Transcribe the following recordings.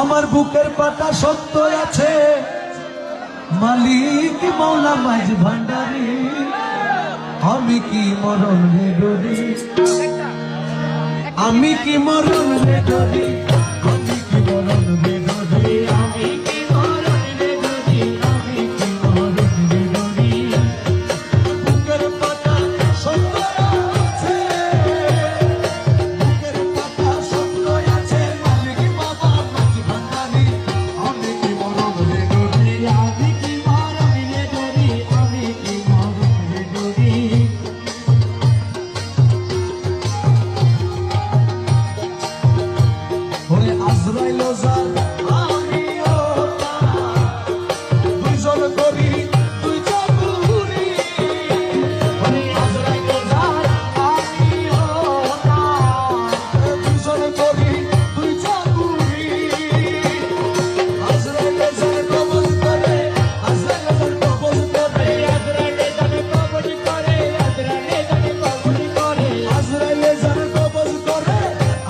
আমার বুকের পাতা সত্য আছে মালিক মৌলা মাঝ ভান্ডারি আমি কি মরণ রে ডরি আমি কি মরণ রে ডরি আমি কি মরণ রে ডরি আমি কি মরণ রে ডরি আমি কি মরণ রে ডরি বুকের পাতা সত্য আছে বুকের পাতা সত্য আছে মালিক বাবা মাঝ ভান্ডারি আমি কি মরণ রে ডরি আমি কি মরণ রে ডরি আমি কি মরণ রে ডরি ওরে আজরাইল জান আমিও তার দুইজন করি দুই চাকুরি ওরে আজরাইল জান আমিও তার দুইজন করি দুই চাকুরি আজরাইল জান কবজ করে আজরাইল জান কবজ করে আজরাইল জান কবজ করে আজরাইল জান কবজ করে আজরাইল জান কবজ করে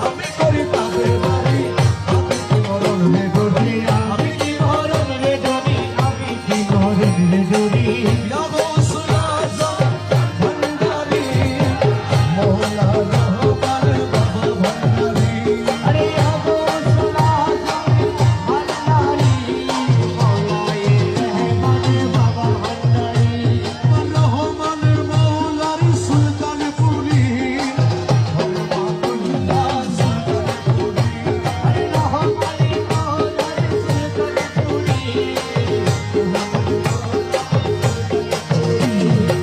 আমি করি তাদের বাড়ি আমি কি মরণ রে ডরি আমি কি মরণ রে ডরি আমি কি মরণ রে ডরি ইয়া গৌসুল আজম ভান্ডারি মৌলা রহমান বাবা ভান্ডারি আরে ইয়া গৌসুল আজম ভান্ডারি মৌলায়ে রহমান বাবা ভান্ডারি রহমান মৌলার সুলতানপুরি রহমাতুল্লাহ সুলতানপুরি আরে রহমান মৌলার সুলতানপুরি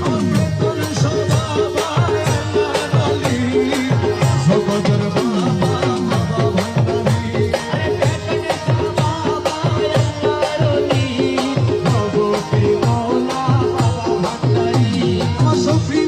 অমৃতর সদাবায় আল্লাহর আলী জগতের বাবা বাবা ভান্ডারি আরে বেকনে সদাবায় আল্লাহর আলী জগতের মৌলা বাবা ভান্ডারি আমার শফি